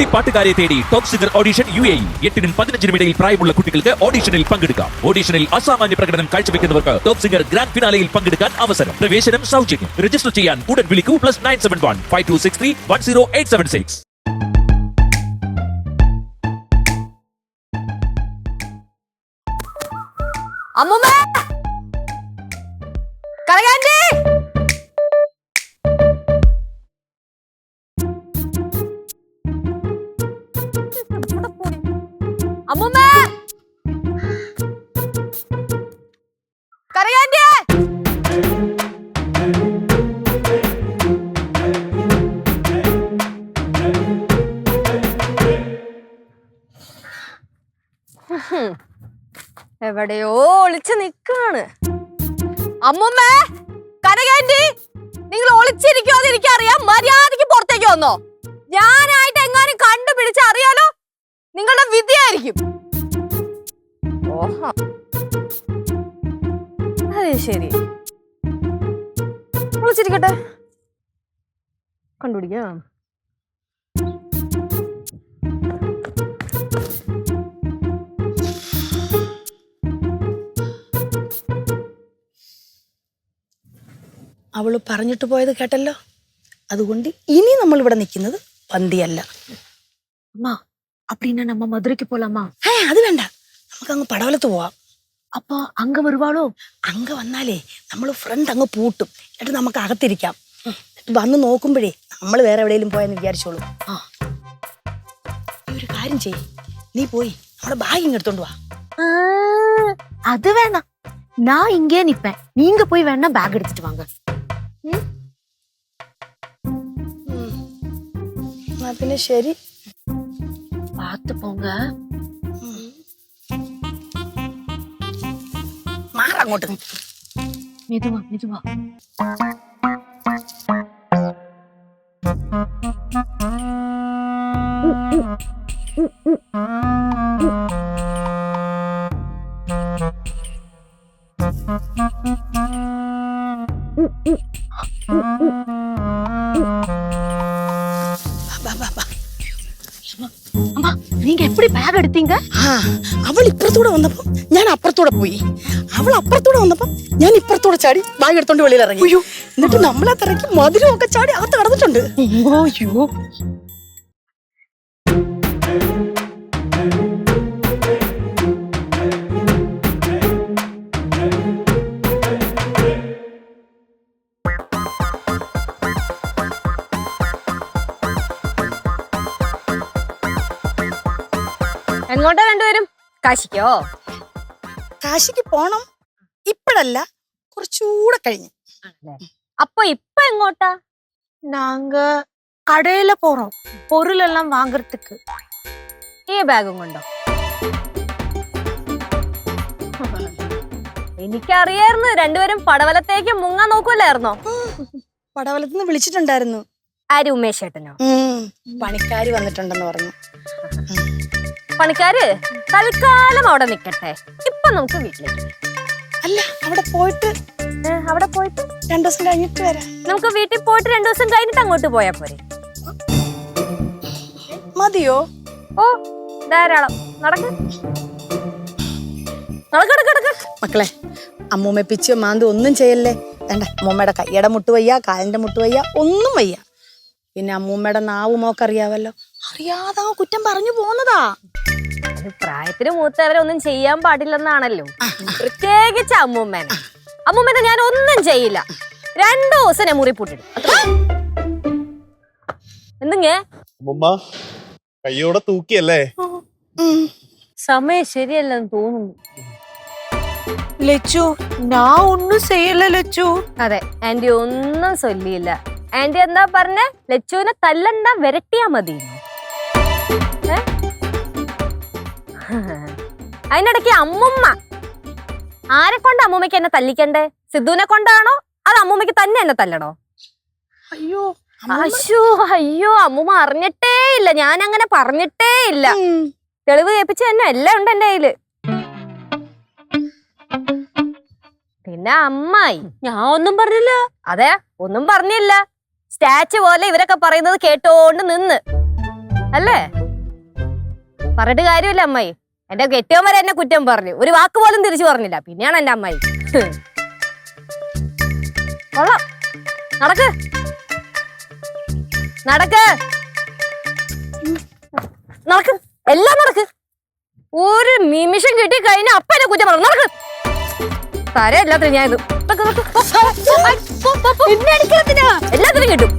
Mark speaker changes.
Speaker 1: കുട്ടിപ്പാട്ടുകാരെ തേടി top singer audition UAE 8-നും 15-നും ഇടയിൽ പ്രായമുള്ള കുട്ടികൾക്ക് ഓഡിഷനിൽ പങ്കെടുക്കാം. ഓഡിഷനിൽ അസാമാന്യ പ്രകടനം കാഴ്ചവെക്കുന്നവർക്ക് ടോപ്പ് സിംഗർ ഗ്രാൻഡ് ഫിനാലയിൽ പങ്കെടുക്കാൻ അവസരം. പ്രവേശനം സൗജന്യം. രജിസ്റ്റർ ചെയ്യാൻ ഉടൻ വിളിക്കൂ +971 5263 10876.
Speaker 2: അമ്മൂമ്മ കരകാന്റി അമ്മൂമ്മ കരകാന്റി എവിടെയോ ഒളിച്ച് നിക്കാണ്. അമ്മൂമ്മ കരകാന്റി നിങ്ങൾ ഒളിച്ചിരിക്കുമോ എനിക്കറിയാം. മര്യാദക്ക് പുറത്തേക്ക് വന്നോ. ഞാനായിട്ട് എങ്ങാനും കണ്ടുപിടിച്ച് അറിയാലോ നിങ്ങളുടെ വിധിയായിരിക്കും. ഓഹോ അതെ ശരി ഒളിച്ചിരിക്കട്ടെ കണ്ടുപിടിക്കാം.
Speaker 3: അവള് പറഞ്ഞിട്ട് പോയത് കേട്ടല്ലോ. അതുകൊണ്ട് ഇനി നമ്മൾ ഇവിടെ നിൽക്കുന്നത് പന്തിയല്ല.
Speaker 4: அம்மா அப்படின்னா நம்ம மதுரைக்கு போலாமா?
Speaker 3: അത് വേണ്ട, നമുക്ക് അങ്ങ് പടവലത്ത് പോവാം.
Speaker 4: அப்பா அங்க வருவாளோ?
Speaker 3: അങ്ങ് വന്നാലേ നമ്മൾ ഫ്രണ്ട് അങ്ങ് പൂട്ടും. എന്നിട്ട് നമുക്ക് അകത്തിരിക്കാം. വന്ന് നോക്കുമ്പോഴേ നമ്മൾ വേറെ എവിടെയെങ്കിലും പോയെന്ന് വിചാരിച്ചോളൂ. ഒരു കാര്യം ചെയ്യ്, നീ പോയി നമ്മുടെ ബാഗ് ഇങ്ങ് എടുത്തോണ്ട് വാ.
Speaker 4: அது வேணாம், நான் இங்கே நிப்பேன். நீங்க போய் வேணா பேக் எடுத்துட்டு வாங்க.
Speaker 3: പിന്നെ ശരി,
Speaker 4: பார்த்து போங்க.
Speaker 3: മാറങ്ങോട്ട്.
Speaker 4: மெதுவா மெதுவா. அம்மா நீங்க எப்படி பேக் எடுத்தீங்க?
Speaker 3: അവൾ ഇപ്പുറത്തൂടെ വന്നപ്പോ ഞാൻ അപ്പുറത്തൂടെ പോയി. അവൾ അപ്പുറത്തൂടെ വന്നപ്പോ ഞാൻ ഇപ്പുറത്തൂടെ ചാടി ബാഗ് എടുത്തോണ്ട് വെളിയിൽ ഇറങ്ങി. എന്നിട്ട് നമ്മളെ തിരക്കി മധുരമൊക്കെ ചാടി അകത്ത് കടന്നിട്ടുണ്ട്.
Speaker 4: ஐயோ
Speaker 2: എങ്ങോട്ടാ രണ്ടുപേരും? കാശിക്കോ?
Speaker 3: കാശിക്ക് പോണം. ഇപ്പഴല്ല, കുറച്ചുകൂടെ കഴിഞ്ഞ്.
Speaker 2: അപ്പൊ ഇപ്പൊ എങ്ങോട്ടാ?
Speaker 4: நாங்க கடையில போறோம் பொருள் எல்லாம் வாங்குறதுக்கு.
Speaker 2: ഈ ബാഗും കൊണ്ടോ? എനിക്കറിയായിരുന്നു രണ്ടുപേരും പടവലത്തേക്ക് മുങ്ങാൻ നോക്കൂലായിരുന്നോ?
Speaker 3: പടവലത്ത് നിന്ന് വിളിച്ചിട്ടുണ്ടായിരുന്നു.
Speaker 2: ആര്? ഉമേഷ് ചേട്ടനോ?
Speaker 3: പണിക്കാര് വന്നിട്ടുണ്ടെന്ന് പറഞ്ഞു.
Speaker 2: പണിക്കാര് തൽക്കാലം അവിടെ നിക്കട്ടെ. ഇപ്പൊ നമുക്ക് വീട്ടിലേക്ക്.
Speaker 3: അല്ല, അവിടെ പോയിട്ട് 2 ദിവസം കഴിഞ്ഞിട്ട് വരാം.
Speaker 2: നമുക്ക് വീട്ടിൽ പോയിട്ട് 2 ദിവസം കഴിഞ്ഞിട്ട് അങ്ങോട്ട് പോയാ പോരെ?
Speaker 3: മതിയോ?
Speaker 2: ഓ ധാരാളം. നടക്ക്.
Speaker 3: മക്കളെ, അമ്മൂമ്മ പിച്ചോ മാന്തി ഒന്നും ചെയ്യല്ലേ. വേണ്ട, അമ്മൂമ്മയുടെ കയ്യുടെ മുട്ട് വയ്യ, കാലിന്റെ മുട്ട് വയ്യ, ഒന്നും വയ്യ. പിന്നെ അമ്മൂമ്മയുടെ നാവ് മോക്കറിയാവല്ലോ. അറിയാതെ കുറ്റം പറഞ്ഞു പോന്നതാ.
Speaker 2: പ്രായത്തിന് മൂത്തവരെ ഒന്നും ചെയ്യാൻ പാടില്ലെന്നാണല്ലോ. പ്രത്യേകിച്ച് അമ്മൂമ്മേനെ ഞാൻ ഒന്നും ചെയ്യില്ല. 2 ദിവസം ഞാൻ മുറി പൂട്ടിടും. എന്തെങ്കേ
Speaker 5: കയ്യോടെ തൂക്കിയല്ലേ?
Speaker 2: സമയം ശരിയല്ലെന്ന് തോന്നുന്നു.
Speaker 4: லெச்சு நான் ஒன்னும் செய்யல லெச்சு.
Speaker 2: അതെ, ആന്റി ഒന്നും ചൊല്ലിയില്ല. ആന്റി എന്താ പറഞ്ഞ? ലച്ചുവിനെ തല്ലണ്ട, വിരട്ടിയാ മതി. അതിനിടയ്ക്ക് അമ്മുമ്മ. ആരെ കൊണ്ട് അമ്മൂമ്മയ്ക്ക് എന്നെ തല്ലിക്കണ്ടേ? സിദ്ധുവിനെ കൊണ്ടാണോ അത് അമ്മൂമ്മയ്ക്ക് തന്നെ എന്നെ തല്ലണോ?
Speaker 3: അയ്യോ
Speaker 2: അയ്യോ, അമ്മൂമ്മ അറിഞ്ഞിട്ടേ ഇല്ല. ഞാൻ അങ്ങനെ പറഞ്ഞിട്ടേ ഇല്ല. തെളിവ് കേൾപ്പിച്ച് തന്നെ എല്ലാം ഉണ്ട് എന്റെ കയ്യില്. പിന്നെ അമ്മായി ഞാൻ ഒന്നും പറഞ്ഞില്ല. അതെ, ഒന്നും പറഞ്ഞില്ല. സ്റ്റാച്ചു പോലെ ഇവരൊക്കെ പറയുന്നത് കേട്ടോണ്ട് നിന്ന്. അല്ലേ? പറഞ്ഞിട്ട് കാര്യമില്ല അമ്മായി. എന്റെ കെട്ടിയവൻ വരെ എന്നെ കുറ്റം പറഞ്ഞു, ഒരു വാക്ക് പോലും തിരിച്ചു പറഞ്ഞില്ല. പിന്നെയാണ് എന്റെ അമ്മായി. കൊള്ളാം. നടക്ക് നടക്ക് നടക്ക്, എല്ലാം നടക്ക്. ഒരു നിമിഷം കിട്ടി കഴിഞ്ഞാൽ അപ്പനെ കുറ്റം പറഞ്ഞു. നടക്ക്. തര എല്ലാത്തിനും ഞാൻ ഇത് എല്ലാത്തിനും കിട്ടും.